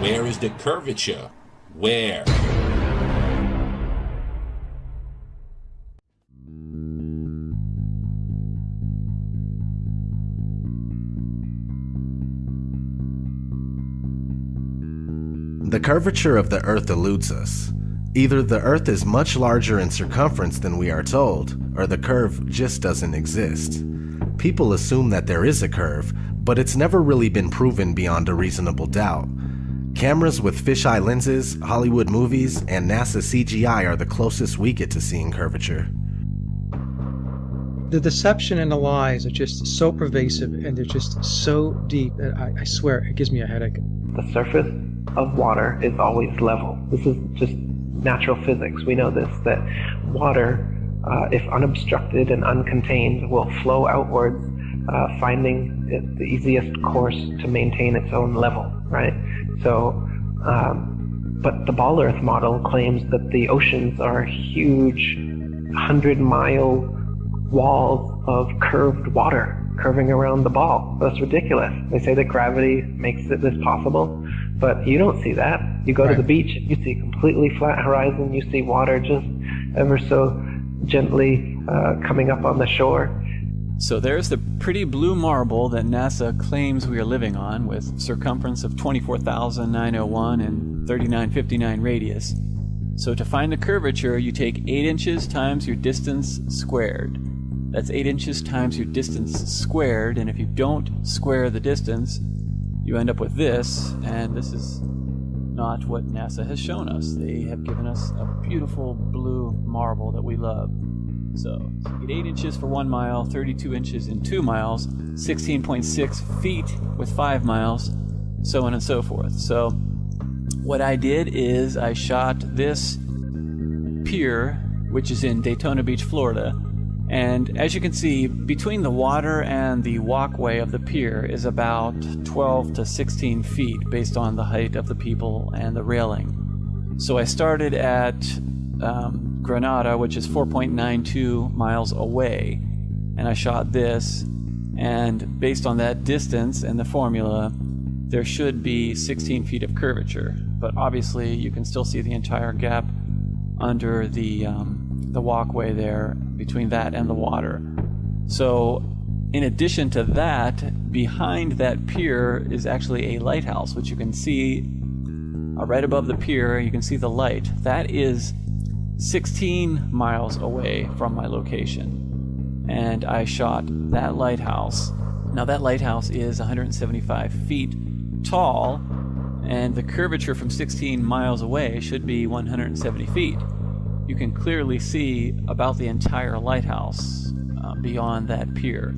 where is the curvature? Where? The curvature of the Earth eludes us. Either the Earth is much larger in circumference than we are told, or the curve just doesn't exist. People assume that there is a curve, but it's never really been proven beyond a reasonable doubt. Cameras with fisheye lenses, Hollywood movies, and NASA CGI are the closest we get to seeing curvature. The deception and the lies are just so pervasive, and they're just so deep that I swear it gives me a headache. The surface of water is always level. This is just natural physics. We know this, that water, if unobstructed and uncontained, will flow outwards, finding it the easiest course to maintain its own level, right? So, but the Ball Earth model claims that the oceans are huge 100-mile walls of curved water curving around the ball. That's ridiculous. They say that gravity makes this possible, but you don't see that. You go to the beach and you see a completely flat horizon. You see water just ever so gently coming up on the shore. So there's the pretty blue marble that NASA claims we are living on, with circumference of 24,901 and 3959 radius. So to find the curvature, you take 8 inches times your distance squared. That's 8 inches times your distance squared, and if you don't square the distance, you end up with this, and this is not what NASA has shown us. They have given us a beautiful blue marble that we love. So you get 8 inches for 1 mile, 32 inches in 2 miles, 16.6 feet with 5 miles, so on and so forth. So what I did is I shot this pier, which is in Daytona Beach, Florida. And as you can see, between the water and the walkway of the pier is about 12 to 16 feet based on the height of the people and the railing. So I started at Granada, which is 4.92 miles away, and I shot this, and based on that distance and the formula, there should be 16 feet of curvature, but obviously you can still see the entire gap under the walkway there between that and the water. So in addition to that, behind that pier is actually a lighthouse, which you can see right above the pier. You can see the light. That is 16 miles away from my location, and I shot that lighthouse. Now that lighthouse is 175 feet tall, and the curvature from 16 miles away should be 170 feet. You can clearly see about the entire lighthouse beyond that pier.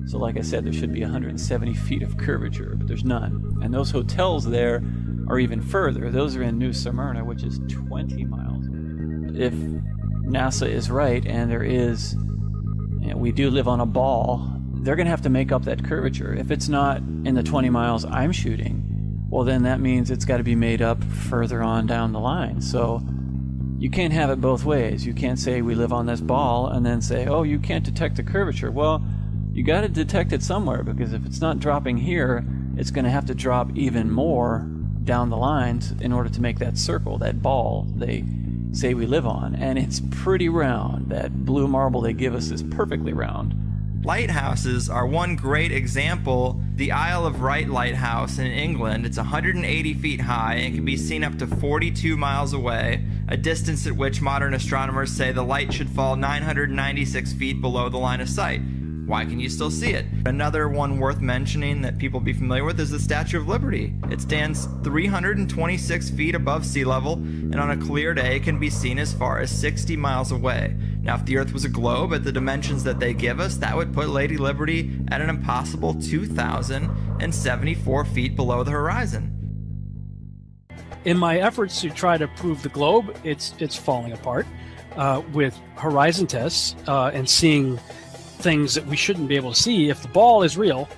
So like I said, there should be 170 feet of curvature, but there's none. And those hotels there are even further. Those are in New Smyrna, which is 20 miles. If NASA is right, and there is, we do live on a ball, they're going to have to make up that curvature. If it's not in the 20 miles I'm shooting, well then that means it's got to be made up further on down the line. So you can't have it both ways. You can't say we live on this ball and then say, oh, you can't detect the curvature. Well, you got to detect it somewhere, because if it's not dropping here, it's going to have to drop even more down the lines in order to make that circle, that ball they say we live on. And it's pretty round. That blue marble they give us is perfectly round. Lighthouses are one great example. The Isle of Wight Lighthouse in England, it's 180 feet high and can be seen up to 42 miles away, a distance at which modern astronomers say the light should fall 996 feet below the line of sight. Why can you still see it? Another one worth mentioning that people be familiar with is the Statue of Liberty. It stands 326 feet above sea level, and on a clear day can be seen as far as 60 miles away. Now, if the Earth was a globe at the dimensions that they give us, that would put Lady Liberty at an impossible 2,074 feet below the horizon. In my efforts to try to prove the globe, it's falling apart with horizon tests and seeing things that we shouldn't be able to see. If the ball is real,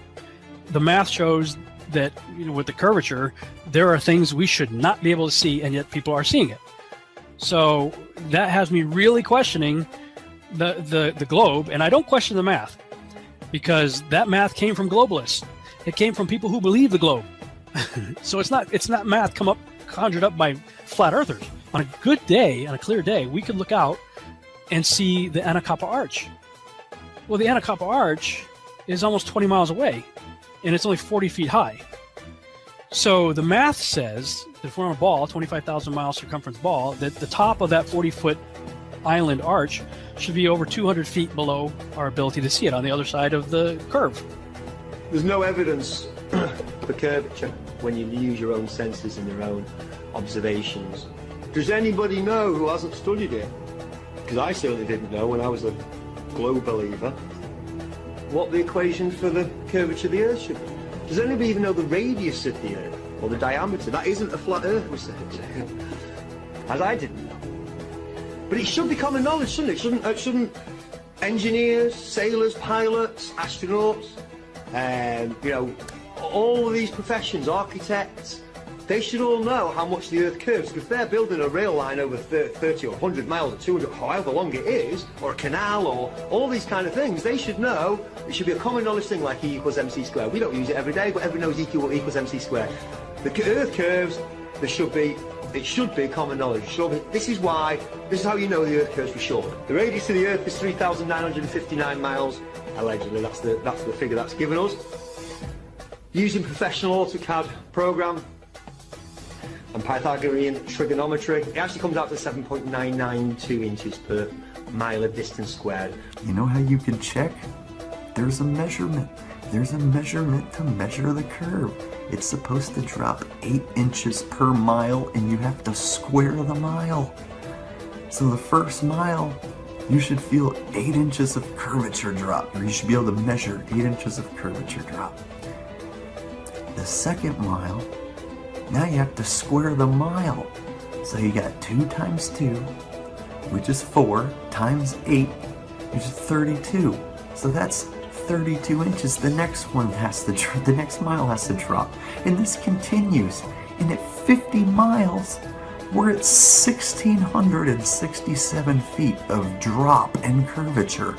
the math shows that, with the curvature, there are things we should not be able to see, and yet people are seeing it. So that has me really questioning the globe, and I don't question the math, because that math came from globalists. It came from people who believe the globe. So it's not math conjured up by flat earthers. On a good day, on a clear day, we could look out and see the Anacapa Arch. Well, the Anacapa Arch is almost 20 miles away, and it's only 40 feet high. So the math says that if we're on a ball, 25,000 mile circumference ball, that the top of that 40-foot island arch should be over 200 feet below our ability to see it on the other side of the curve. There's no evidence for curvature when you use your own senses and your own observations. Does anybody know who hasn't studied it? Because I certainly didn't know when I was a globe believer what the equation for the curvature of the Earth should be. Does anybody even know the radius of the Earth or the diameter? That isn't a flat Earth, we're saying. As I didn't know. But it should be common knowledge, shouldn't it? Shouldn't engineers, sailors, pilots, astronauts, you know, all of these professions, architects, they should all know how much the Earth curves. Because if they're building a rail line over 30 or 100 miles or 200, however long it is, or a canal, or all these kind of things, they should know. It should be a common knowledge thing like E equals mc squared. We don't use it every day, but everyone knows E equals mc squared. The Earth curves, it should be common knowledge. This is how you know the Earth curves for sure. The radius of the Earth is 3,959 miles, allegedly. That's the figure that's given us. Using professional AutoCAD program and Pythagorean trigonometry, it actually comes out to 7.992 inches per mile of distance squared. You know how you can check? There's a measurement. There's a measurement to measure the curve. It's supposed to drop 8 inches per mile, and you have to square the mile. So the first mile, you should feel 8 inches of curvature drop, or you should be able to measure 8 inches of curvature drop. The second mile, now you have to square the mile. So you got 2 times 2, which is 4, times 8, which is 32. So that's 32 inches. The next mile has to drop. And this continues. And at 50 miles, we're at 1,667 feet of drop and curvature.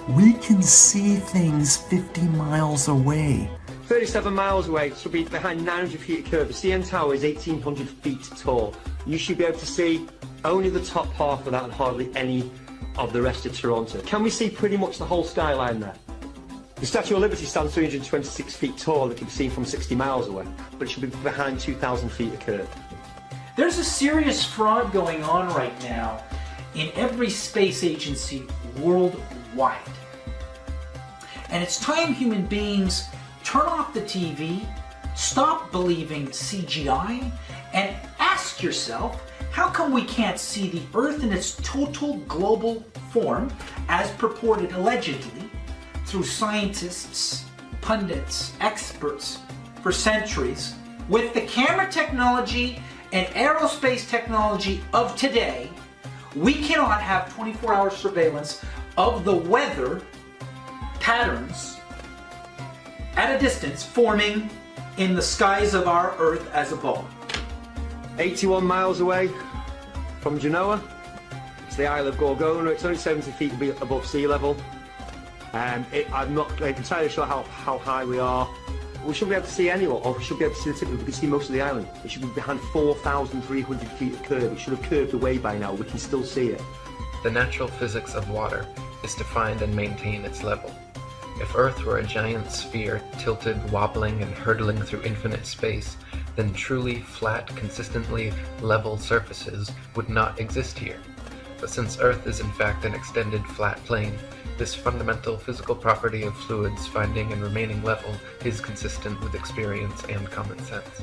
We can see things 50 miles away. 37 miles away, so be behind 900 feet of curve. The CN Tower is 1,800 feet tall. You should be able to see only the top half of that and hardly any of the rest of Toronto. Can we see pretty much the whole skyline there? The Statue of Liberty stands 326 feet tall. It can be seen from 60 miles away, but it should be behind 2,000 feet of curve. There's a serious fraud going on right now in every space agency worldwide. And it's time human beings turn off the TV, stop believing CGI, and ask yourself, how come we can't see the Earth in its total global form, as purported allegedly, through scientists, pundits, experts, for centuries? With the camera technology and aerospace technology of today, we cannot have 24-hour surveillance of the weather patterns at a distance forming in the skies of our Earth as a ball. 81 miles away from Genoa, it's the Isle of Gorgona. It's only 70 feet above sea level. I'm not entirely sure how high we are. We should be able to see anyone, or we should be able to see the tip. We can see most of the island. It should be behind 4,300 feet of curve. It should have curved away by now. We can still see it. The natural physics of water is to find and maintain its level. If Earth were a giant sphere tilted, wobbling, and hurtling through infinite space, then truly flat, consistently level surfaces would not exist here. But since Earth is in fact an extended flat plane, this fundamental physical property of fluids finding and remaining level is consistent with experience and common sense.